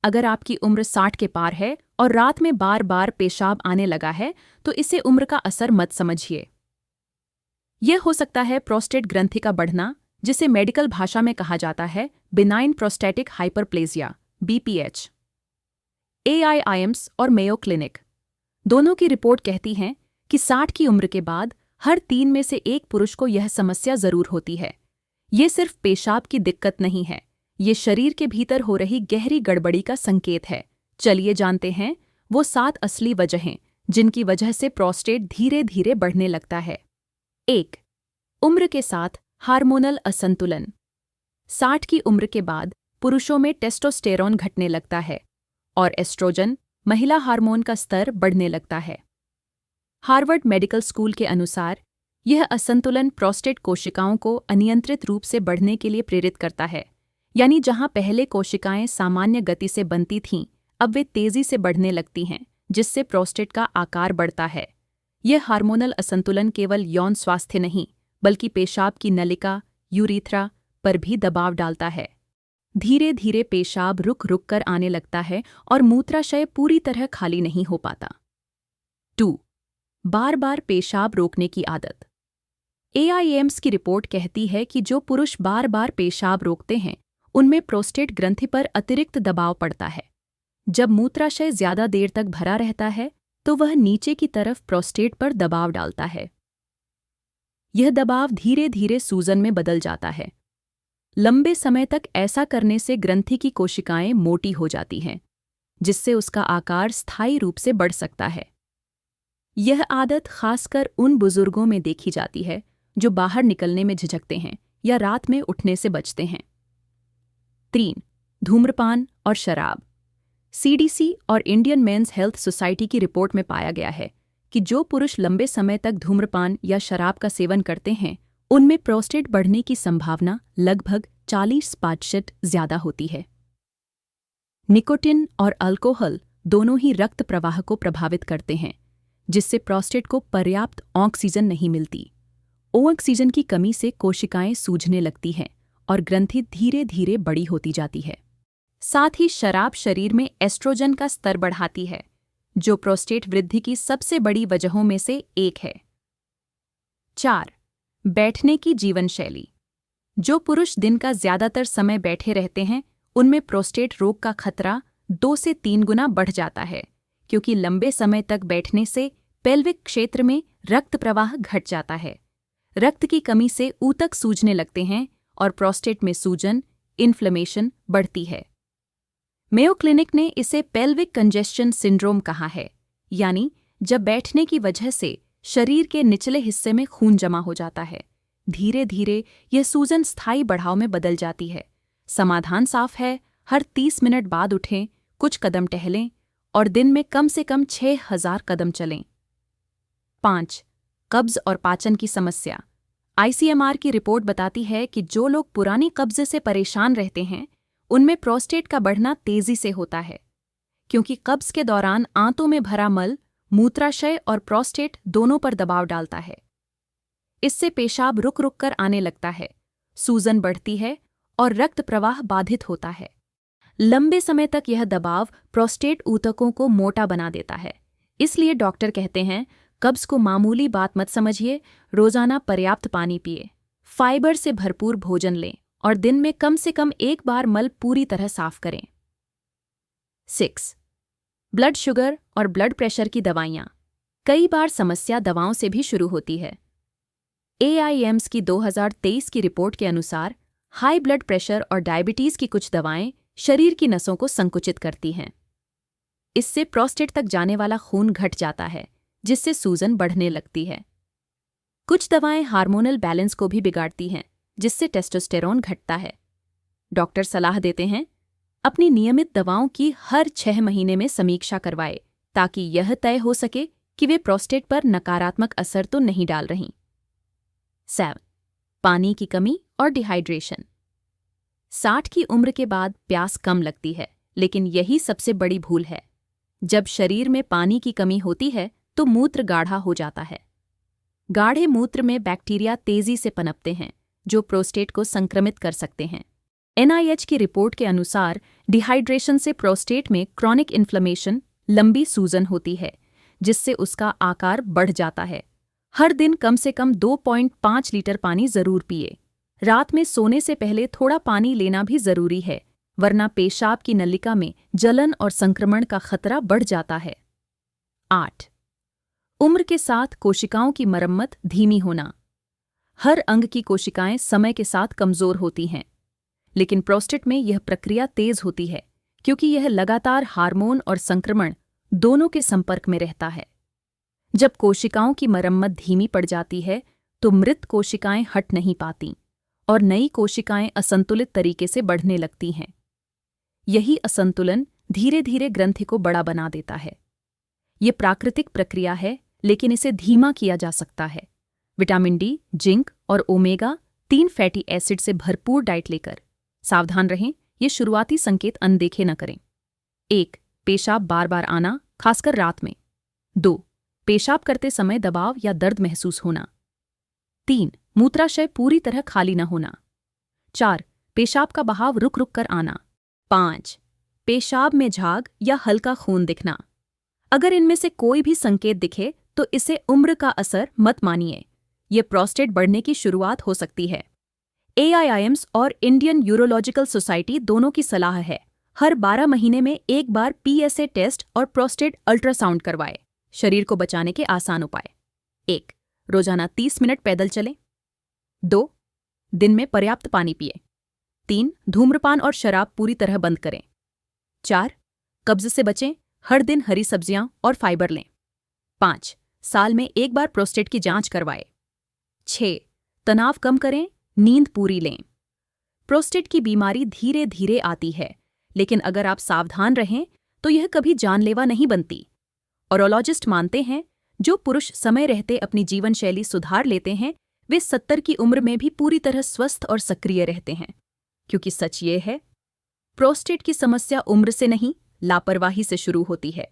अगर आपकी उम्र 60 के पार है और रात में बार बार पेशाब आने लगा है तो इसे उम्र का असर मत समझिए। यह हो सकता है प्रोस्टेट ग्रंथि का बढ़ना, जिसे मेडिकल भाषा में कहा जाता है benign prostatic hyperplasia (BPH). AIIMS और मेयो क्लिनिक दोनों की रिपोर्ट कहती है कि 60 की उम्र के बाद हर 3 में से एक पुरुष को यह समस्या जरूर होती है। ये सिर्फ पेशाब की दिक्कत नहीं है, ये शरीर के भीतर हो रही गहरी गड़बड़ी का संकेत है। चलिए जानते हैं वो 7 असली वजहें जिनकी वजह से प्रोस्टेट धीरे धीरे बढ़ने लगता है। 1. उम्र के साथ हार्मोनल असंतुलन। 60 की उम्र के बाद पुरुषों में टेस्टोस्टेरोन घटने लगता है और एस्ट्रोजन, महिला हार्मोन का स्तर बढ़ने लगता है। हार्वर्ड मेडिकल स्कूल के अनुसार यह असंतुलन प्रोस्टेट कोशिकाओं को अनियंत्रित रूप से बढ़ने के लिए प्रेरित करता है, यानी जहां पहले कोशिकाएं सामान्य गति से बनती थीं, अब वे तेजी से बढ़ने लगती हैं, जिससे प्रोस्टेट का आकार बढ़ता है। यह हार्मोनल असंतुलन केवल यौन स्वास्थ्य नहीं, बल्कि पेशाब की नलिका, यूरीथ्रा पर भी दबाव डालता है। धीरे धीरे पेशाब रुक रुक कर आने लगता है और मूत्राशय पूरी तरह खाली नहीं हो पाता। 2. बार बार पेशाब रोकने की आदत। AIIMS की रिपोर्ट कहती है कि जो पुरुष बार बार पेशाब रोकते हैं, उनमें प्रोस्टेट ग्रंथि पर अतिरिक्त दबाव पड़ता है। जब मूत्राशय ज्यादा देर तक भरा रहता है, तो वह नीचे की तरफ प्रोस्टेट पर दबाव डालता है। यह दबाव धीरे धीरे सूजन में बदल जाता है। लंबे समय तक ऐसा करने से ग्रंथि की कोशिकाएं मोटी हो जाती हैं, जिससे उसका आकार स्थायी रूप से बढ़ सकता है। यह आदत खासकर उन बुजुर्गों में देखी जाती है जो बाहर निकलने में झिझकते हैं या रात में उठने से बचते हैं। 3. धूम्रपान और शराब। CDC और इंडियन मेंस हेल्थ सोसाइटी की रिपोर्ट में पाया गया है कि जो पुरुष लंबे समय तक धूम्रपान या शराब का सेवन करते हैं, उनमें प्रोस्टेट बढ़ने की संभावना लगभग 40% ज्यादा होती है। निकोटिन और अल्कोहल दोनों ही रक्त प्रवाह को प्रभावित करते हैं, जिससे प्रोस्टेट को पर्याप्त ऑक्सीजन नहीं मिलती। ऑक्सीजन की कमी से कोशिकाएं सूजने लगती हैं और ग्रंथि धीरे धीरे बड़ी होती जाती है। साथ ही शराब शरीर में एस्ट्रोजन का स्तर बढ़ाती है, जो प्रोस्टेट वृद्धि की सबसे बड़ी वजहों में से एक है। 4. बैठने की जीवन शैली। जो पुरुष दिन का ज्यादातर समय बैठे रहते हैं, उनमें प्रोस्टेट रोग का खतरा 2 से 3 गुना बढ़ जाता है, क्योंकि लंबे समय तक बैठने से पेल्विक क्षेत्र में रक्त प्रवाह घट जाता है। रक्त की कमी से ऊतक सूजने लगते हैं और प्रोस्टेट में सूजन, इन्फ्लेमेशन बढ़ती है। मेयो क्लिनिक ने इसे पेल्विक कंजेस्शन सिंड्रोम कहा है, यानी जब बैठने की वजह से शरीर के निचले हिस्से में खून जमा हो जाता है। धीरे धीरे यह सूजन स्थायी बढ़ाव में बदल जाती है। समाधान साफ है, हर 30 मिनट बाद उठें, कुछ कदम टहलें और दिन में कम से कम 6000 कदम चलें। 5. कब्ज और पाचन की समस्या। ICMR की रिपोर्ट बताती है कि जो लोग पुरानी कब्ज से परेशान रहते हैं, उनमें प्रोस्टेट का बढ़ना तेजी से होता है, क्योंकि कब्ज के दौरान आंतों में भरा मल मूत्राशय और प्रोस्टेट दोनों पर दबाव डालता है। इससे पेशाब रुक रुक कर आने लगता है, सूजन बढ़ती है और रक्त प्रवाह बाधित होता है। लंबे समय तक यह दबाव प्रोस्टेट ऊतकों को मोटा बना देता है। इसलिए डॉक्टर कहते हैं, कब्ज को मामूली बात मत समझिए, रोजाना पर्याप्त पानी पिए, फाइबर से भरपूर भोजन लें और दिन में कम से कम एक बार मल पूरी तरह साफ करें। 6. ब्लड शुगर और ब्लड प्रेशर की दवाइयाँ। कई बार समस्या दवाओं से भी शुरू होती है। AIIMS की 2023 की रिपोर्ट के अनुसार हाई ब्लड प्रेशर और डायबिटीज की कुछ दवाएं शरीर की नसों को संकुचित करती हैं। इससे प्रोस्टेट तक जाने वाला खून घट जाता है, जिससे सूजन बढ़ने लगती है। कुछ दवाएं हार्मोनल बैलेंस को भी बिगाड़ती हैं, जिससे टेस्टोस्टेरोन घटता है। डॉक्टर सलाह देते हैं, अपनी नियमित दवाओं की हर 6 महीने में समीक्षा करवाएं, ताकि यह तय हो सके कि वे प्रोस्टेट पर नकारात्मक असर तो नहीं डाल रहीं। 7. पानी की कमी और डिहाइड्रेशन। 60 की उम्र के बाद प्यास कम लगती है, लेकिन यही सबसे बड़ी भूल है। जब शरीर में पानी की कमी होती है तो मूत्र गाढ़ा हो जाता है। गाढ़े मूत्र में बैक्टीरिया तेजी से पनपते हैं, जो प्रोस्टेट को संक्रमित कर सकते हैं। NIH की रिपोर्ट के अनुसार डिहाइड्रेशन से प्रोस्टेट में क्रॉनिक इन्फ्लेमेशन, लंबी सूजन होती है, जिससे उसका आकार बढ़ जाता है। हर दिन कम से कम 2.5 लीटर पानी जरूर पिए। रात में सोने से पहले थोड़ा पानी लेना भी जरूरी है, वरना पेशाब की नलिका में जलन और संक्रमण का खतरा बढ़ जाता है। 8. उम्र के साथ कोशिकाओं की मरम्मत धीमी होना। हर अंग की कोशिकाएं समय के साथ कमजोर होती हैं, लेकिन प्रोस्टेट में यह प्रक्रिया तेज होती है क्योंकि यह लगातार हार्मोन और संक्रमण दोनों के संपर्क में रहता है। जब कोशिकाओं की मरम्मत धीमी पड़ जाती है तो मृत कोशिकाएं हट नहीं पातीं और नई कोशिकाएं असंतुलित तरीके से बढ़ने लगती हैं। यही असंतुलन धीरे धीरे ग्रंथि को बड़ा बना देता है। ये प्राकृतिक प्रक्रिया है, लेकिन इसे धीमा किया जा सकता है। विटामिन डी, जिंक और ओमेगा-3 फैटी एसिड से भरपूर डाइट लेकर। सावधान रहें, ये शुरुआती संकेत अनदेखे न करें। 1. पेशाब बार बार आना, खासकर रात में। 2. पेशाब करते समय दबाव या दर्द महसूस होना। 3. मूत्राशय पूरी तरह खाली न होना। 4. पेशाब का बहाव रुक रुक कर आना। 5. पेशाब में झाग या हल्का खून दिखना। अगर इनमें से कोई भी संकेत दिखे तो इसे उम्र का असर मत मानिए। ये प्रोस्टेट बढ़ने की शुरुआत हो सकती है। AIIMS और इंडियन यूरोलॉजिकल सोसाइटी दोनों की सलाह है, हर 12 महीने में एक बार PSA टेस्ट और प्रोस्टेट अल्ट्रासाउंड करवाएं। शरीर को बचाने के आसान उपाय। 1. रोजाना 30 मिनट पैदल चलें। 2. दिन में पर्याप्त पानी पिए। 3. धूम्रपान और शराब पूरी तरह बंद करें। 4. कब्ज से बचें, हर दिन हरी सब्जियां और फाइबर लें। 5. साल में एक बार प्रोस्टेट की जांच करवाएं। 6. तनाव कम करें, नींद पूरी लें। प्रोस्टेट की बीमारी धीरे धीरे आती है, लेकिन अगर आप सावधान रहें तो यह कभी जानलेवा नहीं बनती। ओरोलॉजिस्ट मानते हैं जो पुरुष समय रहते अपनी जीवन शैली सुधार लेते हैं वे 70 की उम्र में भी पूरी तरह स्वस्थ और सक्रिय रहते हैं। क्योंकि सच ये है, प्रोस्टेट की समस्या उम्र से नहीं, लापरवाही से शुरू होती है।